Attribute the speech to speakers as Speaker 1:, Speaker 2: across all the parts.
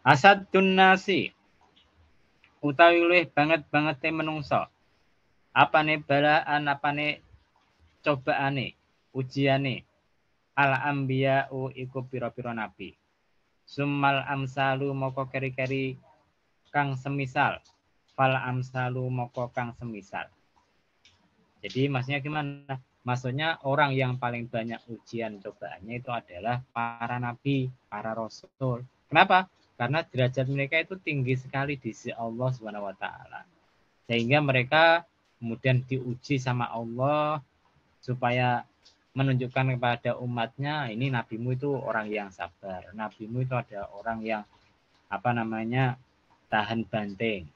Speaker 1: Asadun nasi utawi luwih banget menungso. Apane balaan, apane cobaane, ujiane. Al ambiya'u iku pira-pira nabi. Summal amsalu moko keri-keri kang semisal. Fal amsalu moko kang semisal. Jadi maksudnya gimana? Maksudnya orang yang paling banyak ujian cobaannya itu adalah para nabi, para rasul. Kenapa? Karena derajat mereka itu tinggi sekali di sisi Allah Subhanahu wa taala. Sehingga mereka kemudian diuji sama Allah supaya menunjukkan kepada umatnya, ini nabimu itu orang yang sabar. Nabimu itu ada orang yang tahan banting.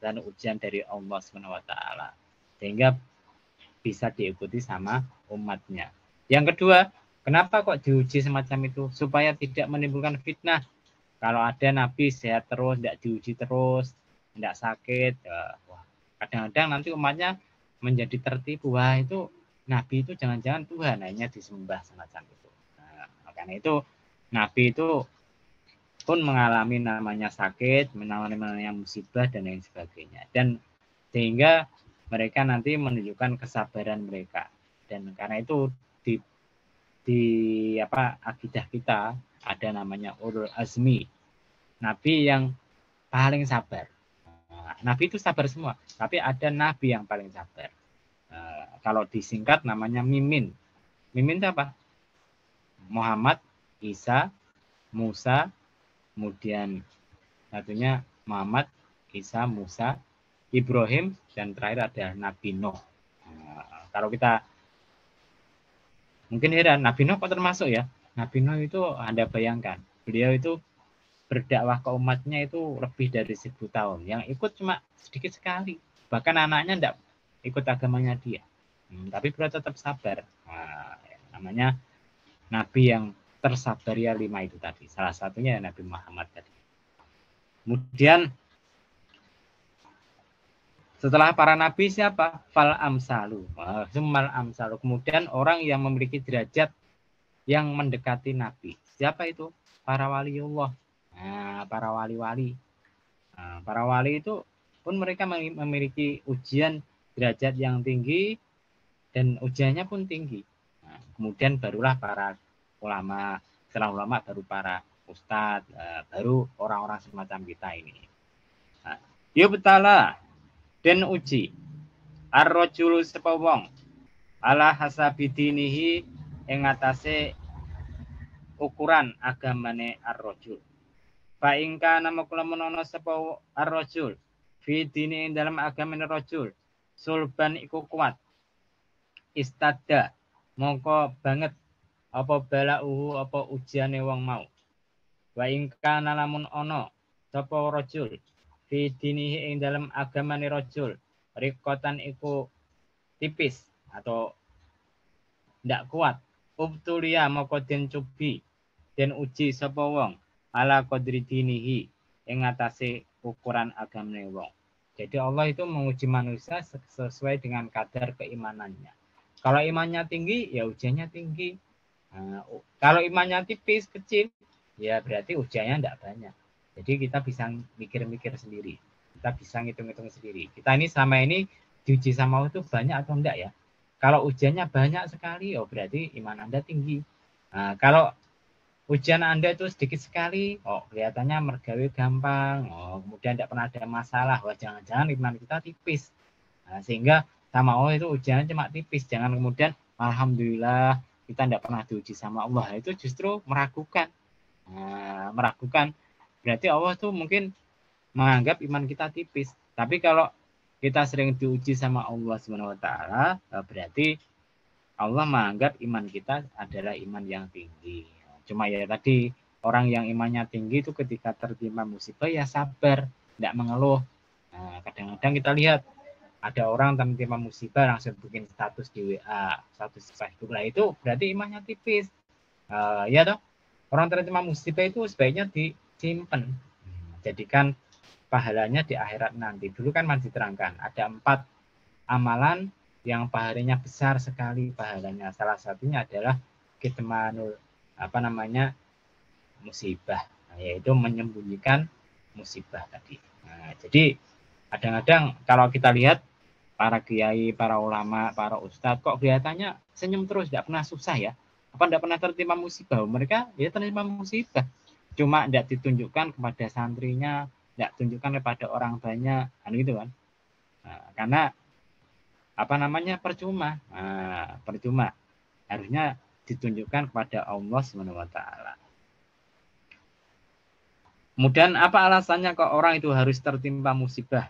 Speaker 1: Dan ujian dari Allah Subhanahu wa taala. Sehingga bisa diikuti sama umatnya. Yang kedua, kenapa kok diuji semacam itu? Supaya tidak menimbulkan fitnah. Kalau ada nabi sehat terus, tidak diuji terus, tidak sakit, kadang-kadang nanti umatnya menjadi tertipu. Wah, itu nabi itu jangan-jangan Tuhan, hanya disembah semacam itu. Nah, makanya itu nabi itu pun mengalami namanya sakit, mengalami namanya musibah dan lain sebagainya. Dan sehingga mereka nanti menunjukkan kesabaran mereka. Dan karena itu di akidah kita ada namanya ulul azmi, nabi yang paling sabar. Nabi itu sabar semua, tapi ada nabi yang paling sabar. Kalau disingkat namanya mimin. Mimin itu apa? Muhammad, Isa, Musa, kemudian satunya Muhammad, Isa, Musa, Ibrahim, dan terakhir ada Nabi Nuh. Kalau kita mungkin heran, Nabi Nuh kok termasuk ya? Nabi Nuh itu Anda bayangkan, beliau itu berdakwah ke umatnya itu lebih dari 1000 tahun. Yang ikut cuma sedikit sekali. Bahkan anaknya tidak ikut agamanya dia. Tapi beliau tetap sabar. Nah, namanya Nabi yang tersabar ya 5 itu tadi. Salah satunya Nabi Muhammad tadi. Kemudian setelah para nabi siapa? Fal amsalu. Sumal amsalu. Kemudian orang yang memiliki derajat yang mendekati nabi. Siapa itu? Para waliullah. Nah, para wali-wali. Nah, para wali itu pun mereka memiliki ujian derajat yang tinggi dan ujiannya pun tinggi. Nah, kemudian barulah para ulama, setelah ulama baru para ustadz, baru orang-orang semacam kita ini. Nah, yubtala den uji ar-rajulu sapa wong ala hasabidinihi ing atase ukuran agamane ar-rajul. Fa ing kana maklamun ana sapa ar-rajul fi dini dalam agamane rajul sulban iku kuat istada mongko banget apa balauhu apa ujiane wong mau. Wa ing kana lamun ana sapa rajul fi dinihi ing dalam agamane rajul rikotan iku tipis atau ndak kuat. Ubtulia moko den cubi den uji sapa wong ala qadri dinihi ing atase ukuran agamane wong. Jadi Allah itu menguji manusia sesuai dengan kadar keimanannya. Kalau imannya tinggi, ya ujiannya tinggi. Nah, kalau imannya tipis, kecil, ya berarti ujiannya tidak banyak. Jadi kita bisa mikir-mikir sendiri. Kita bisa ngitung-ngitung sendiri. Kita ini selama ini diuji sama Allah itu banyak atau enggak ya? Kalau ujiannya banyak sekali, oh berarti iman Anda tinggi. Nah, kalau ujian Anda itu sedikit sekali, oh kelihatannya mergawe gampang, oh kemudian tidak pernah ada masalah, wah jangan-jangan iman kita tipis. Nah, sehingga sama Allah itu ujiannya cuma tipis, jangan kemudian alhamdulillah kita tidak pernah diuji sama Allah, itu justru meragukan. Nah, meragukan berarti Allah tuh mungkin menganggap iman kita tipis. Tapi kalau kita sering diuji sama Allah Subhanahu wa taala, berarti Allah menganggap iman kita adalah iman yang tinggi. Cuma ya tadi orang yang imannya tinggi itu ketika tertimpa musibah ya sabar, tidak mengeluh. Nah, kadang-kadang kita lihat ada orang tertimpa musibah langsung bikin status di WA, status Facebook lah, itu berarti imannya tipis. Ya toh, orang tertimpa musibah itu sebaiknya disimpan, jadikan pahalanya di akhirat nanti. Dulu kan masih diterangkan ada 4 amalan yang pahalanya besar sekali pahalanya. Salah satunya adalah kitmanul musibah. yaitu menyembunyikan musibah tadi. Nah, jadi kadang-kadang kalau kita lihat para kiai, para ulama, para ustadz kok kelihatannya senyum terus, tidak pernah susah ya. Apa tidak pernah tertimpa musibah? Mereka ya tertimpa musibah. Cuma tidak ditunjukkan kepada santrinya, tidak tunjukkan kepada orang banyak, kan gitu kan. Nah, karena apa namanya percuma. Nah, percuma. Harusnya ditunjukkan kepada Allah Subhanahu wa taala. Kemudian apa alasannya kok orang itu harus tertimpa musibah,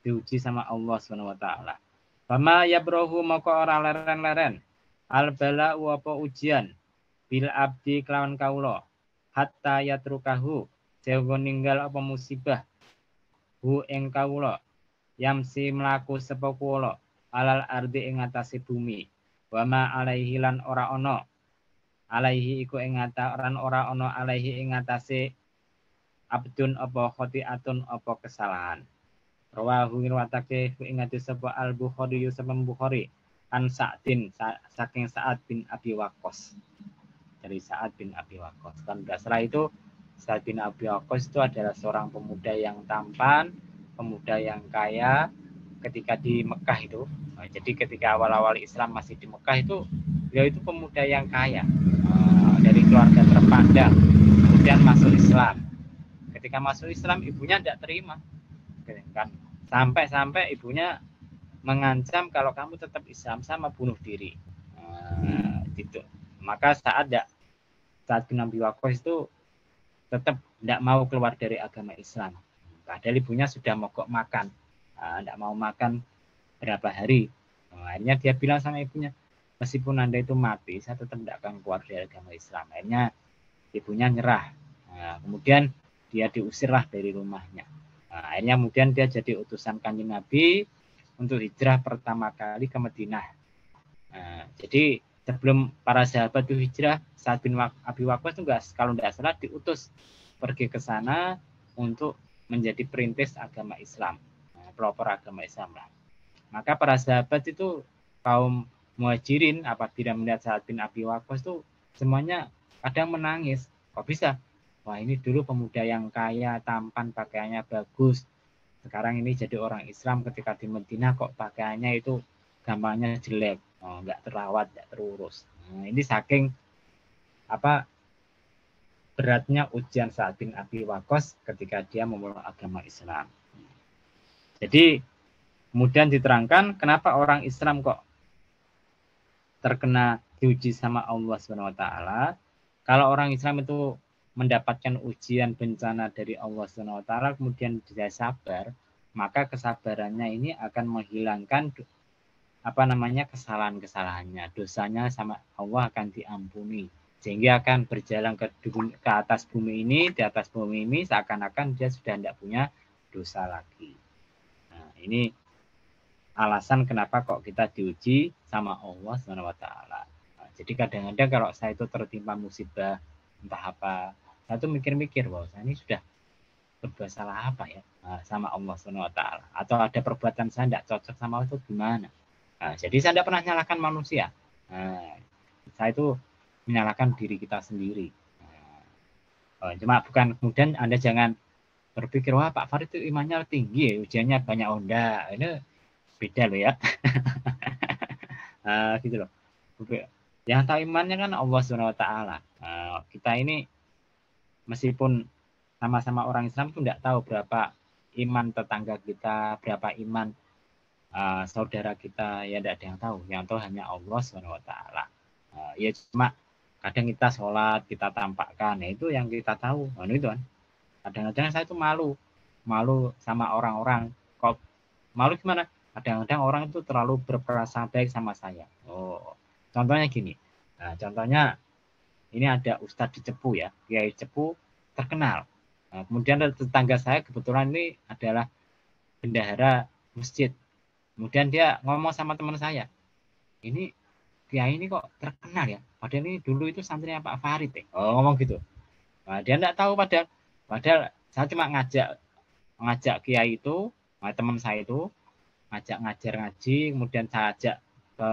Speaker 1: diuji sama Allah Subhanahu wa taala? Fama yabrohu moko orang leren-leren al bala apa ujian bil abdi kelawan kaulo hatta yatrukahu sehingga ninggal apa musibah hu ing kaulo yamsi melaku sapa kula alal ardi ing atase bumi wama alaihi lan ora ono alaihi iku ing ora ono alaihi ing atase abdun apa khotiatun apa kesalahan. Rawahu riwayatake ing hadis sapa Al Bukhari Yusuf Bukhari an Sa'din saking Sa'ad bin Abi Waqqas. Dari Sa'ad bin Abi Waqqas. Dan setelah itu Sa'ad bin Abi Waqqas itu adalah seorang pemuda yang tampan, pemuda yang kaya ketika di Mekah itu. Nah, jadi ketika awal-awal Islam masih di Mekah itu beliau itu pemuda yang kaya dari keluarga terpandang, kemudian masuk Islam. Ketika masuk Islam ibunya tidak terima, kan sampai ibunya mengancam kalau kamu tetap Islam sama bunuh diri. Gitu. Maka saat bin Abi Waqqas itu tetap tidak mau keluar dari agama Islam. Padahal ibunya sudah mogok makan, tidak mau makan berapa hari. Akhirnya dia bilang sama ibunya, meskipun Anda itu mati, saya tetap tidak akan keluar dari agama Islam. Akhirnya ibunya nyerah. Kemudian dia diusirlah dari rumahnya. Akhirnya kemudian dia jadi utusan Kanjeng Nabi untuk hijrah pertama kali ke Madinah. Jadi sebelum para sahabat itu hijrah, Sa'ad bin Abi Waqqas itu kalau tidak salah diutus pergi ke sana untuk menjadi perintis agama Islam, pelopor agama Islam lah. Maka para sahabat itu kaum Muhajirin apabila melihat Sa'ad bin Abi Waqqas itu semuanya kadang menangis. Kok bisa? Wah, ini dulu pemuda yang kaya, tampan, pakaiannya bagus. Sekarang ini jadi orang Islam ketika di Madinah kok pakaiannya itu gambarnya jelek, nggak terawat, nggak terurus. Ini saking beratnya ujian Sa'ad bin Abi Waqqas ketika dia memeluk agama Islam. Jadi kemudian diterangkan kenapa orang Islam kok terkena diuji sama Allah Subhanahu wa taala. Kalau orang Islam itu mendapatkan ujian bencana dari Allah Subhanahu wa taala kemudian dia sabar, maka kesabarannya ini akan menghilangkan kesalahan-kesalahannya. Dosanya sama Allah akan diampuni. Sehingga akan berjalan ke atas bumi ini, di atas bumi ini seakan-akan dia sudah tidak punya dosa lagi. Nah, ini alasan kenapa kok kita diuji sama Allah Subhanahu wa taala. Nah, jadi kadang-kadang kalau saya itu tertimpa musibah entah apa, saya tuh mikir-mikir bahwa saya ini sudah berbuat salah apa ya sama Allah Subhanahu wa taala, atau ada perbuatan saya tidak cocok sama Allah itu gimana. Jadi saya tidak pernah menyalahkan manusia. Saya itu menyalahkan diri kita sendiri. Cuma bukan kemudian Anda jangan berpikir wah Pak Farid itu imannya tinggi ya, ujiannya banyak onda. Ini beda loh ya. Gitu loh. Yang tahu imannya kan Allah Subhanahu wa taala. Kita ini meskipun sama-sama orang Islam itu tidak tahu berapa iman tetangga kita, berapa iman saudara kita, ya tidak ada yang tahu. Yang tahu hanya Allah Subhanahu wa taala. Ya cuma kadang kita sholat, kita tampakkan, ya itu yang kita tahu. Itu kan. Kadang-kadang saya itu malu sama orang-orang. Kok malu gimana? Kadang-kadang orang itu terlalu berprasangka baik sama saya. Contohnya gini. Contohnya ini ada Ustadz di Cepu ya, Kiai Cepu terkenal. Kemudian tetangga saya kebetulan ini adalah bendahara masjid. Kemudian dia ngomong sama teman saya, ini Kiai ini kok terkenal ya, padahal ini dulu itu santrinya Pak Farid ya. Ngomong gitu. Dia tidak tahu padahal saya cuma ngajak Kiai itu, teman saya itu ngajak ngajar ngaji, kemudian saya ajak ke